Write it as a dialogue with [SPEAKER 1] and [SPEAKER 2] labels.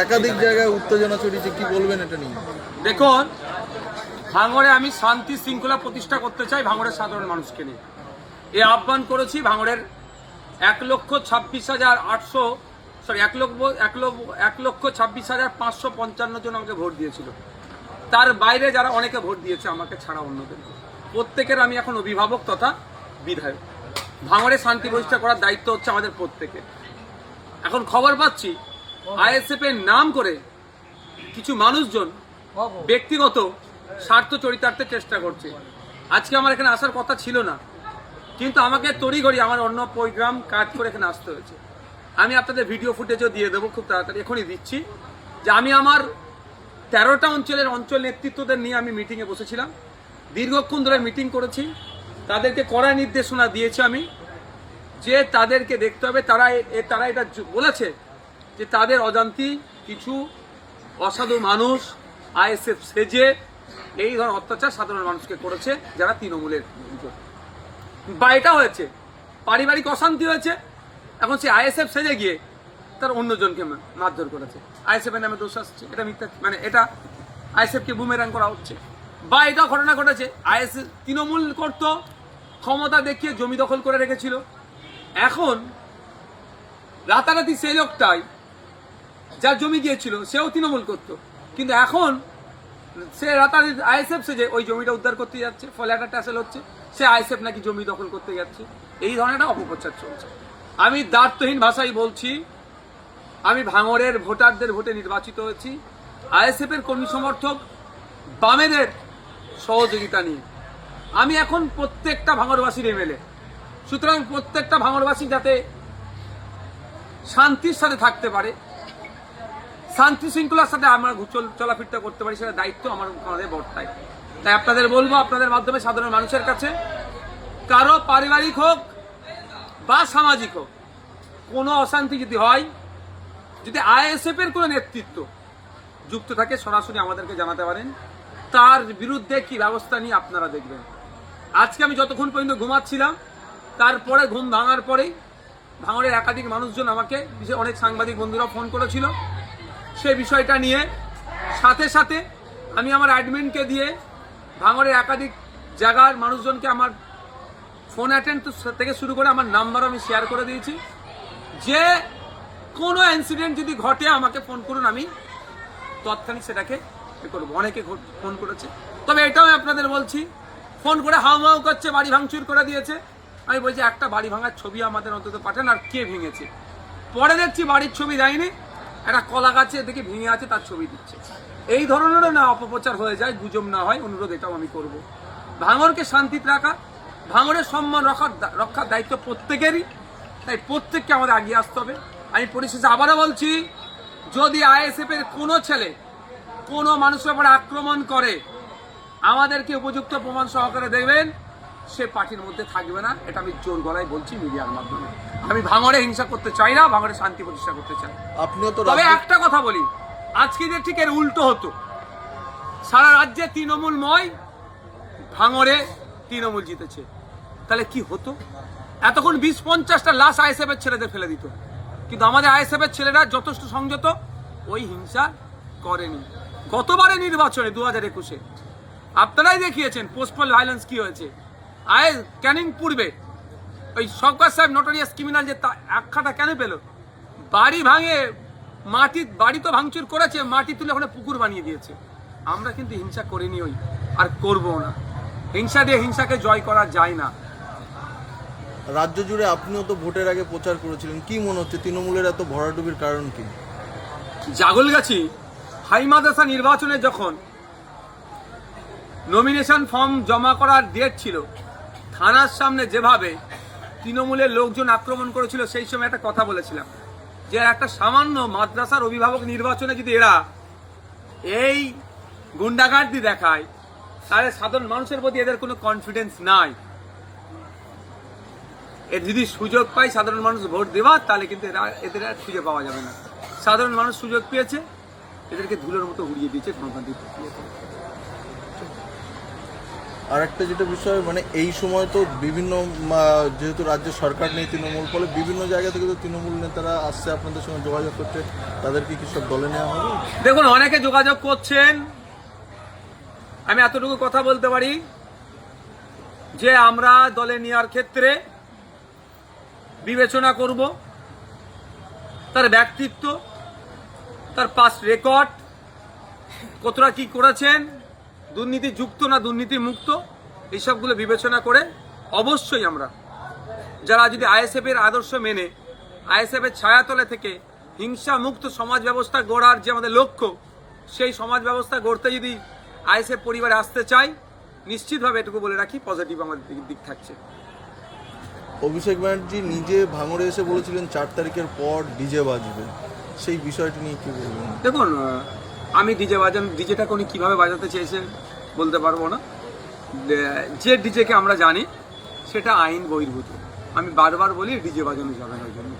[SPEAKER 1] একাধিক জায়গায় উত্তেজনা ছড়িয়েছে, কি বলবেন এটা নিয়ে?
[SPEAKER 2] দেখুন, ভাঙড়ে আমি শান্তি শৃঙ্খলা প্রতিষ্ঠা করতে চাই ভাঙড়ের সাধারণ মানুষকে নিয়ে। এই আহ্বান করেছি ভাঙড়ের 1,26,555 জন আমাকে ভোট দিয়েছিল। তার বাইরে যারা অনেকে ভোট দিয়েছে আমাকে ছাড়া অন্যদের, প্রত্যেকের আমি এখন অভিভাবক তথা বিধায়ক। ভাঙড়ে শান্তি প্রতিষ্ঠা করার দায়িত্ব হচ্ছে আমাদের প্রত্যেকের। এখন খবর পাচ্ছি আইএসএফ এর নাম করে কিছু মানুষজন ব্যক্তিগত স্বার্থ চরিতার্থের চেষ্টা করছে। আজকে আমার এখানে আসার কথা ছিল না, কিন্তু আমাকে তড়িঘড়ি আমার অন্য প্রোগ্রাম কাজ করে এখানে আসতে হয়েছে। আমি আপনাদের ভিডিও ফুটেজও দিয়ে দেবো খুব তাড়াতাড়ি, এখনই দিচ্ছি, যে আমি আমার 13টা অঞ্চল নেতৃত্বদের নিয়ে আমি মিটিংয়ে বসেছিলাম। দীর্ঘক্ষণ ধরে মিটিং করেছি, তাদেরকে কড়া নির্দেশনা দিয়েছি আমি, যে তাদেরকে দেখতে হবে। তারা এটা বলেছে যে তাদের অজান্তি কিছু অসাধু মানুষ আইএসএফ সেজে এই ধরনের অত্যাচার সাধারণ মানুষকে করেছে, যারা তৃণমূলের। বা এটা হয়েছে পারিবারিক অশান্তি হয়েছে, এখন সে আইএসএফ সেজে গিয়ে তার অন্যজনকে মারধর করেছে। আইএসএফ এর নামে দোষ আসছে, এটা মিথ্যা, মানে এটা আইএসএফ কে বুমেরাং করা হচ্ছে। বা এটা ঘটনা ঘটেছে আইএসএফ তৃণমূল করতো, ক্ষমতা দেখিয়ে জমি দখল করে রেখেছিল। এখন রাতারাতি সেই লোকটাই যার জমি গিয়েছিল সেও তৃণমূল করতো, কিন্তু এখন সে রাতারাতি আইএসএফ সেজে ওই জমিটা উদ্ধার করতে যাচ্ছে, ফলে একটা ট্যাসেল হচ্ছে, সে আইএসএফ নাকি জমি দখল করতে যাচ্ছে। এই ধরনের একটা অপপ্রচার চলছে। আমি দ্বার্থহীন ভাষায় বলছি, আমি ভাঙড়ের ভোটারদের ভোটে নির্বাচিত হয়েছি আইএসএফ এর কর্মী সমর্থক বামেদের সহযোগিতা নিয়ে। আমি এখন প্রত্যেকটা ভাঙড়বাসীর এমএলএ, সুতরাং প্রত্যেকটা ভাঙড়বাসী যাতে শান্তির সাথে থাকতে পারে, শান্তি শৃঙ্খলার সাথে আমরা চলাফিরতে করতে পারি, সেটা দায়িত্ব আমাদের বর্তায়। তাই আপনাদের বলবো, আপনাদের মাধ্যমে সাধারণ মানুষের কাছে, কারো পারিবারিক হোক বা সামাজিক হোক কোনো অশান্তি যদি হয়, যদি আইএসএফ এর কোনো নেতৃত্ব যুক্ত থাকে, সরাসরি আমাদেরকে জানাতে পারেন। তার বিরুদ্ধে কি ব্যবস্থা নিয়ে আপনারা দেখবেন। আজকে আমি যতক্ষণ পর্যন্ত ঘুমাচ্ছিলাম, তারপরে ঘুম ভাঙার পরেই ভাঙড়ের একাধিক মানুষজন আমাকে, বিশেষ অনেক সাংবাদিক বন্ধুরা ফোন করেছিল সে বিষয়টা নিয়ে। সাথে সাথে আমি আমার অ্যাডমিনকে দিয়ে ভাঙড়ের একাধিক জায়গার মানুষজনকে আমার ফোন অ্যাটেন্ড থেকে শুরু করে আমার নাম্বার আমি শেয়ার করে দিয়েছি, যে কোনো ইনসিডেন্ট যদি ঘটে আমাকে ফোন করুন, আমি তৎক্ষণিক সেটাকে করবো। অনেকে ফোন করেছে, তবে এটাও আপনাদের বলছি, ফোন করে হাউ করছে, বাড়ি ভাঙচুর করে দিয়েছে। আমি বলছি একটা বাড়ি ভাঙার ছবি আমাদের অন্তত পাঠান, আর কে ভেঙেছে। পরে দেখছি বাড়ির ছবি দেয়নি, একটা কলা গাছে দেখি ভেঙে আছে তার ছবি দিচ্ছে। এই ধরনেরও না অপপ্রচার হয়ে যায়, গুজব না হয়, অনুরোধ এটাও আমি করব। ভাঙড়কে শান্তিতে রাখা, ভাঙড়ের সম্মান রক্ষার দায়িত্ব প্রত্যেকেরই, তাই প্রত্যেককে আমাদের এগিয়ে আসতে হবে। আমি পরিশেষে আবারও বলছি, যদি আইএসএফ এর কোনো ছেলে কোনো মানুষের উপর আক্রমণ করে, আমাদেরকে উপযুক্ত প্রমাণ সহকারে দেবেন, সে পার্টির মধ্যে থাকবে না। এটা আমি জোর গলায় বলছি মিডিয়ার মাধ্যমে। আমি ভাঙড়ে হিংসা করতে চাই না, ভাঙড়ে শান্তি প্রতিষ্ঠা করতে চাই। আপনিও তো, তবে একটা কথা বলি, আজকে যে ঠিক এর উল্টো হতো, সারা রাজ্যে তৃণমূলময়, ভাঙড়ে তৃণমূল জিতেছে, তাহলে কি হতো? এতক্ষণ 20-50টা লাশ আইএসএফ এর ছেলেদের ফেলে দিত, কিন্তু আমাদের আইএসএফ এর ছেলেরা যথেষ্ট সংযত, ওই হিংসা করেনি। গতবারে নির্বাচনে 2021-এ আপনারাই দেখিয়েছেন পোস্টপল ভায়োলেন্স কি হয়েছে। ক্যানিং পূর্বে ওই শওকত সাহেব নোটোরিয়াস ক্রিমিনাল যে আখ্যাটা কেন পেল? বাড়ি ভাঙে, বাড়ি তো ভাঙচুর করেছে, মাটি তুলে ওখানে পুকুর বানিয়ে দিয়েছে। আমরা কিন্তু হিংসা করিনি, ওই আর করবো না। হিংসা দিয়ে হিংসাকে জয় করা যায় না।
[SPEAKER 1] রাজ্য জুড়ে আপনিও তো ভোটের আগে প্রচার করেছিলেন, কি মনে হচ্ছে তৃণমূলের এত ভরাডুবির কারণ কি?
[SPEAKER 2] জাগলগাছি হাই মাদ্রাসা নির্বাচনে যখন নমিনেশন ফর্ম জমা করার ডেট ছিল, থানার সামনে যেভাবে তৃণমূলের লোকজন আক্রমণ করেছিল, সেই সময় একটা কথা বলেছিলাম, যে একটা সামান্য মাদ্রাসার অভিভাবক নির্বাচনে যদি এরা এই গুন্ডাগার্দি দেখায়, তাহলে সাধারণ মানুষের প্রতি এদের কোনো কনফিডেন্স নাই। যদি সুযোগ পায় সাধারণ মানুষ ভোট দেওয়া, তাহলে কিন্তু এদের আর খুঁজে পাওয়া যাবে না। সাধারণ মানুষ সুযোগ পেয়েছে, এদেরকে ধুলোর মতো উড়িয়ে দিয়েছে গণতান্ত্রিক প্রক্রিয়া।
[SPEAKER 1] আর একটা যেটা বিষয়, মানে এই সময় তো বিভিন্ন যেহেতু রাজ্য সরকার নেই তৃণমূল, ফলে বিভিন্ন জায়গা থেকে তো তৃণমূল নেতারা আসছে আপনাদের সঙ্গে যোগাযোগ করছে, তাদেরকে কি সব দলে নেওয়া হবে?
[SPEAKER 2] দেখুন, অনেকে যোগাযোগ করছেন। আমি এতটুকু কথা বলতে পারি যে আমরা দলে নেওয়ার ক্ষেত্রে বিবেচনা করব তার ব্যক্তিত্ব, তার পাস্ট রেকর্ড, কতটা কি করেছেন, দুর্নীতি যুক্ত না দুর্নীতি মুক্ত, এইসবগুলো বিবেচনা করে অবশ্যই আমরা যারা যদি আইএসএফ এর আদর্শ মেনে আইএসএফ এর ছায়াতলে থেকে হিংসা মুক্ত সমাজ ব্যবস্থা গড়ার যে আমাদের লক্ষ্য, সেই সমাজ ব্যবস্থা গড়তে যদি আইএসএফ পরিবারে আসতে চাই, নিশ্চিতভাবে এটুকু বলে রাখি পজিটিভ আমাদের দিক থাকছে।
[SPEAKER 1] অভিষেক ব্যানার্জি নিজে ভাঙড়ে এসে বলেছিলেন 4 তারিখের পর ডিজে বাজবে, সেই বিষয়টি নিয়ে কি বলবেন?
[SPEAKER 2] দেখুন, আমি ডিজেটাকে উনি কীভাবে বাজাতে চেয়েছেন বলতে পারবো না। যে ডিজেকে আমরা জানি সেটা আইন বহির্ভূত। আমি বারবার বলি ডিজে বাজানো যাবে না ওই জন্য।